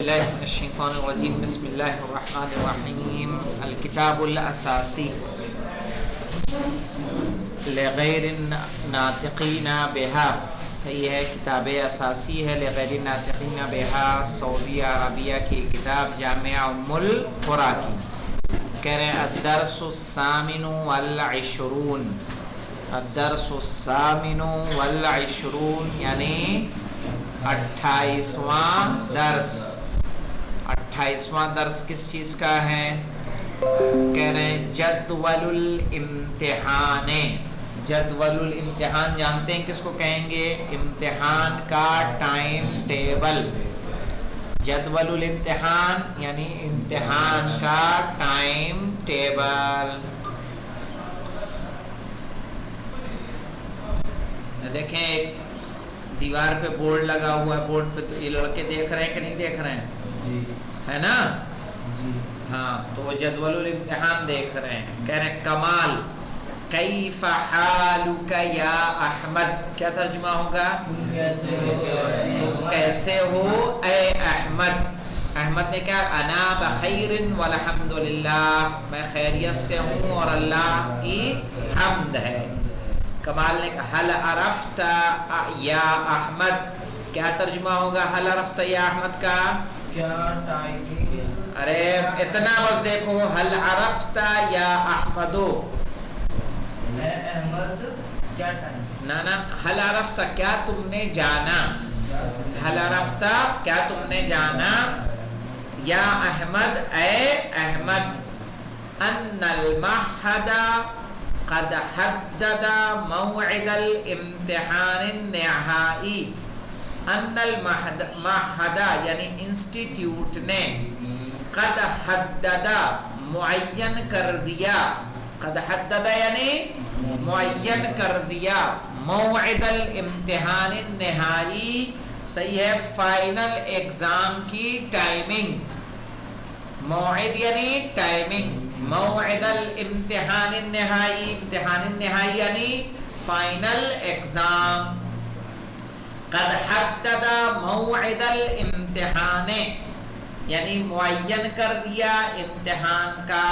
الله من الشيطان الرجيم بسم الله الرحمن الرحيم الكتاب الأساسي لغیر الناطقین بها صحیح ہے، کتاب اساسی ہے لغیر الناطقین بها، سعودی عربیہ کی کتاب جامعہ ام القریٰ کی۔ کہہ رہے ہیں الدرس الثامن والعشرون، الدرس الثامن والعشرون یعنی 28واں درس۔ 28واں درس کس چیز کا ہے؟ کہہ رہے ہیں جدول الامتحان۔ جدول الامتحان جانتے ہیں کس کو کہیں گے؟ امتحان کا ٹائم ٹیبل۔ جدول الامتحان یعنی امتحان کا ٹائم ٹیبل۔ دیکھیں ایک دیوار پہ بورڈ لگا ہوا ہے، بورڈ پہ یہ لڑکے دیکھ رہے ہیں کہ نہیں دیکھ رہے ہیں؟ جی ہے نا؟ جی ہاں، تو وہ جدول الامتحان دیکھ رہے ہیں۔ کہہ رہے ہیں کمال کیف حالک یا احمد، کیا ترجمہ ہوگا؟ تم کیسے ہو اے احمد؟ احمد نے کہا انا بخیر والحمدللہ، میں خیریت سے ہوں اور اللہ کی حمد ہے۔ کمال نے کہا حل عرفت یا احمد، کیا ترجمہ ہوگا حل عرفت یا احمد کا؟ کیا ٹائم؟ ارے اتنا بس دیکھو، حل عرفت یا احمدو، احمد کیا ٹائم؟ نا حل عرفت کیا تم نے جانا، حل عرفت کیا تم نے جانا، یا احمد اے احمد، ان المعہد قد حدد موعد الامتحان النہائی، ان المعہد یعنی انسٹیٹیوٹ نے، قد حدد معین کر دیا، قد حدد یعنی معین کر دیا، موعد الامتحان النہائی صحیح ہے فائنل ایگزام کی ٹائمنگ، موعد یعنی ٹائمنگ، موعد الامتحان النہائی، امتحان النہائی یعنی فائنل ایگزام، قد حدد موعد الامتحان یعنی معین کر دیا امتحان کا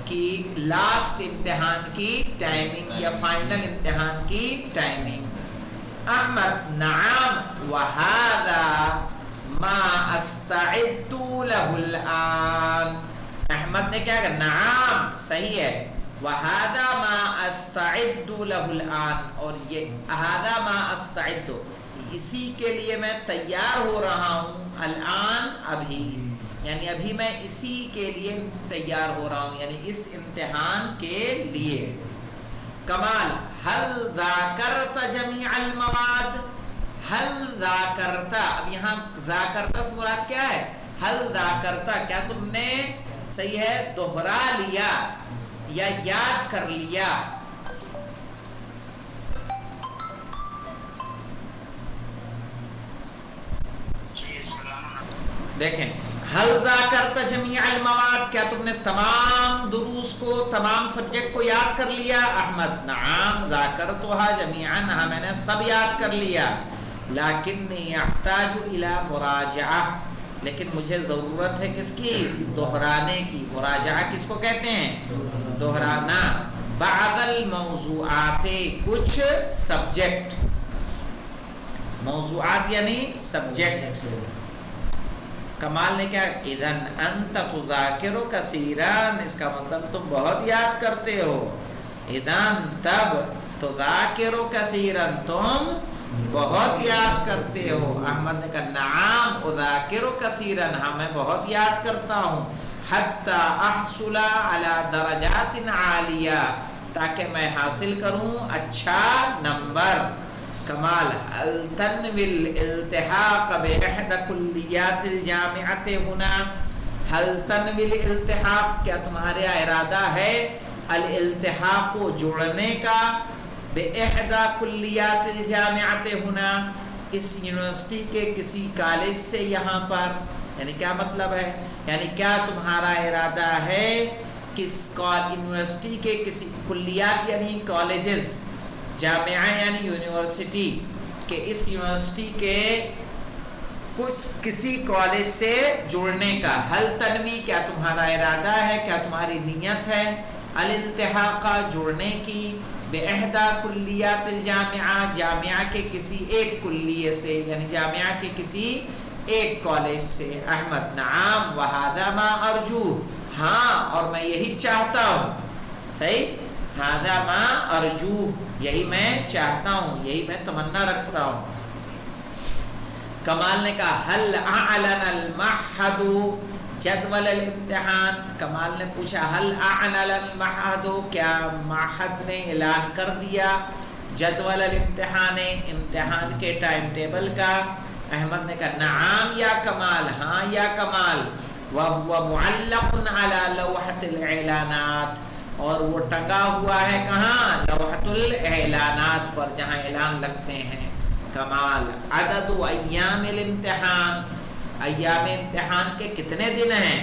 کی لاسٹ امتحان کی ٹائمنگ یا فائنل امتحان کی ٹائمنگ۔ احمد نعم وہذا ما استعد له الآن، احمد نے کیا کہا؟ نعم صحیح ہے، وہذا ما استعد له الآن، اور یہ هذا ما استعد اسی کے لیے میں تیار ہو رہا ہوں، الآن ابھی، یعنی ابھی میں اسی کے لیے تیار ہو رہا ہوں، یعنی اس امتحان کے لیے۔ کمال هل ذاکرت جمیع المواد، هل ذاکرت، اب یہاں ذاکرت سے مراد کیا ہے؟ هل ذاکرت کیا تم نے صحیح ہے دوہرا لیا یا یاد کر لیا؟ دیکھیں حل ذاکرت جمیع المواد، کیا تم نے تمام دروس کو، تمام سبجیکٹ کو یاد کر لیا؟ احمد نعم ذاکرتها جمیعا، ہاں میں نے سب یاد کر لیا، لیکنی احتاج الی مراجعہ، لیکن مجھے ضرورت ہے کس کی؟ دہرانے کی۔ مراجعہ کس کو کہتے ہیں؟ دہرانا۔ بعض الموضوعات، کچھ سبجیکٹ، موضوعات یعنی سبجیکٹ۔ کمال نے کیا؟ اذن انت تذاکر کثیرا، اس کا مطلب تم بہت یاد کرتے ہو، اذن تب تذاکر کثیرا تم بہت یاد کرتے ہو۔ احمد نے کہا نعم اذاکر کثیرا، ہاں میں بہت یاد کرتا ہوں، حتی احصل علی درجات عالیہ، تاکہ میں حاصل کروں اچھا نمبر۔ کمال هل تنوی الالتحاق باحدى کلیات الجامعۃ هنا، هل تنوی الالتحاق کیا تمہارا ارادہ ہے الالتحاق کو جوڑنے کا، باحدى کلیات الجامعۃ هنا اس یونیورسٹی کے کسی کالج سے یہاں پر، یعنی کیا مطلب ہے؟ یعنی کیا تمہارا ارادہ ہے کس یونیورسٹی کے کسی کلیات یعنی کالجز، جامعہ یعنی یونیورسٹی، کہ اس یونیورسٹی کے کسی کالج سے جڑنے کا. حل تنوی کیا تمہارا ارادہ ہے, کیا تمہاری نیت ہے. الالتحاق جڑنے کی. باحدى کلیات الجامعہ جامعہ کے کسی ایک کلیے سے یعنی جامعہ کے کسی ایک کالج سے. احمد نعم وہذا ما ارجو ہاں اور میں یہی چاہتا ہوں. صحیح, هذا ما ارجو یہی میں چاہتا ہوں, یہی میں تمنا رکھتا ہوں. کمال نے کہا هل اعلن المعهد جدول الامتحان. کمال نے پوچھا هل اعلن المعهد کیا معہد نے اعلان کر دیا جدول الامتحان امتحان کے ٹائم ٹیبل کا. احمد نے کہا نعم یا کمال ہاں یا کمال. وهو معلق على لوحة الاعلانات اور وہ ٹنگا ہوا ہے کہاں لوحة الاعلانات پر جہاں اعلان لگتے ہیں. کمال عدد ایام الامتحان ایام امتحان کے کتنے دن ہیں.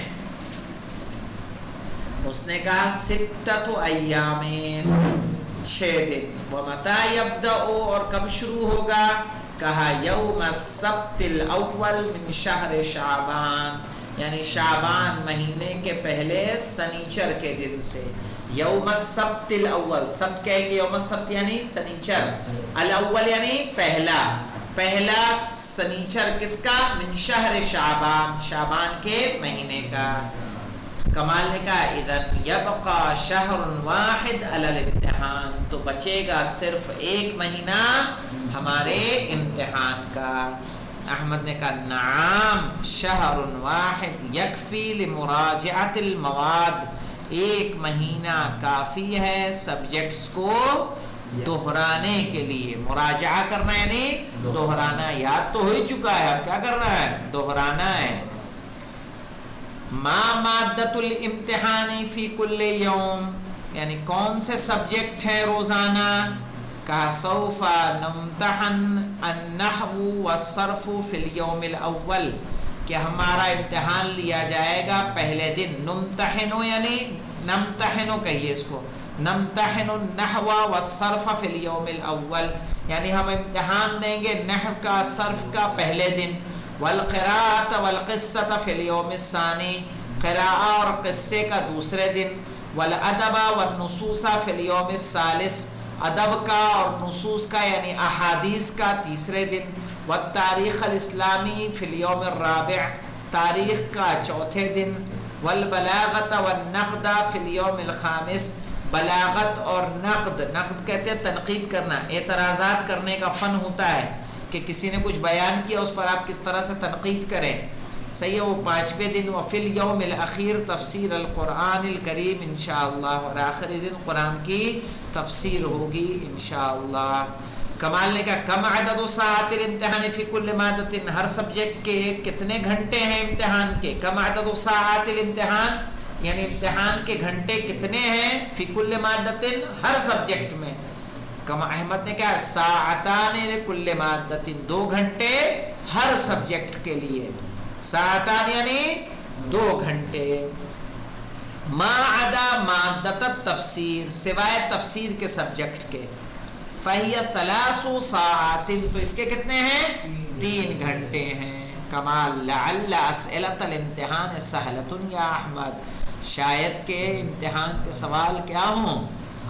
اس نے کہا ستۃ ایام 6 دن. ومتى یبدأ اور کب شروع ہوگا. کہا یوم السبت الاول من شہر شعبان یعنی شعبان مہینے کے پہلے سنیچر کے دن سے. یوم السبت الاول سبت کہیں گے یوم السبت یعنی سنیچر. الاول یعنی پہلا. پہلا سنیچر کس کا من شہر شعبان شعبان کے مہینے کا. کمال نے کہا اذن یبقى شہر واحد علی الامتحان تو بچے گا صرف ایک مہینہ ہمارے امتحان کا. احمد نے کہا نعم شہر واحد یکفی لمراجعۃ المواد ایک مہینہ کافی ہے سبجیکٹس کو دہرانے کے لیے. مراجعہ کرنا یعنی دہرانا. یاد تو ہو ہی چکا ہے اب کیا کرنا ہے دہرانا ہے. ما مادۃ الامتحان فی کل یوم یعنی کون سے سبجیکٹ ہیں روزانہ. کہا سوف نمتحن النحو والصرف فی اليوم الاول کہ ہمارا امتحان لیا جائے گا پہلے دن. نمتحنو یعنی نمتحنو کہیے اس کو نمتحن النحو والصرف فی اليوم الاول یعنی ہم امتحان دیں گے نحو کا صرف کا پہلے دن. والقراءة والقصة فی اليوم الثانی قراءة اور قصے کا دوسرے دن. والادب والنصوص فی اليوم الثالث ادب کا اور نصوص کا یعنی احادیث کا تیسرے دن. والتاریخ الاسلامی فی اليوم الرابع تاریخ کا چوتھے دن. والبلاغت والنقد فی اليوم الخامس بلاغت اور نقد. نقد کہتے ہیں تنقید کرنا, اعتراضات کرنے کا فن ہوتا ہے کہ کسی نے کچھ بیان کیا اس پر آپ کس طرح سے تنقید کریں. صحیح ہے, وہ 5ویں دن. وفی الیوم الاخیر تفسیر القرآن الکریم انشاءاللہ اور آخری دن قرآن کی تفسیر ہوگی انشاءاللہ. کمال نے کہا کم عدد ساعات الامتحان فی کل مادۃ ہر سبجیکٹ کے کتنے گھنٹے ہیں امتحان کے. کم عدد ساعات الامتحان یعنی امتحان کے گھنٹے کتنے ہیں فی کل مادۃ ہر سبجیکٹ میں. کما احمد نے کہا ساعتان لکل مادۃ 2 گھنٹے ہر سبجیکٹ کے لیے. ساعتان یعنی 2 گھنٹے. ما عدا مادۃ التفسیر سوائے تفسیر کے سبجیکٹ کے. فہی 3 ساعات تو اس کے کتنے ہیں 3 گھنٹے ہیں. کمال لعل اسئلۃ الامتحان سہلۃ یا احمد شاید کہ امتحان کے سوال کیا ہوں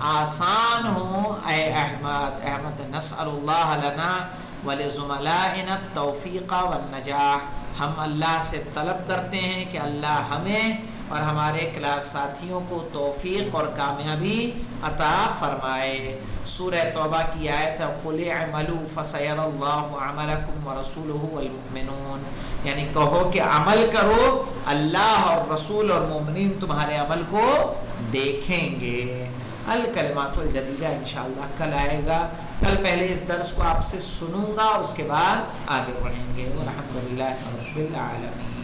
آسان ہوں اے احمد. احمد نسأل اللہ لنا ولزملائنا التوفیق والنجاح ہم اللہ سے طلب کرتے ہیں کہ اللہ ہمیں اور ہمارے کلاس ساتھیوں کو توفیق اور کامیابی عطا فرمائے. سورہ توبہ کی آیت ہے قل اعملوا فسيرى الله عملكم ورسوله والمؤمنون یعنی کہو کہ عمل کرو اللہ اور رسول اور مومنین تمہارے عمل کو دیکھیں گے. الکلمات الجدیدہ انشاءاللہ کل آئے گا. کل پہلے اس درس کو آپ سے سنوں گا اس کے بعد آگے بڑھیں گے. والحمدللہ رب العالمین.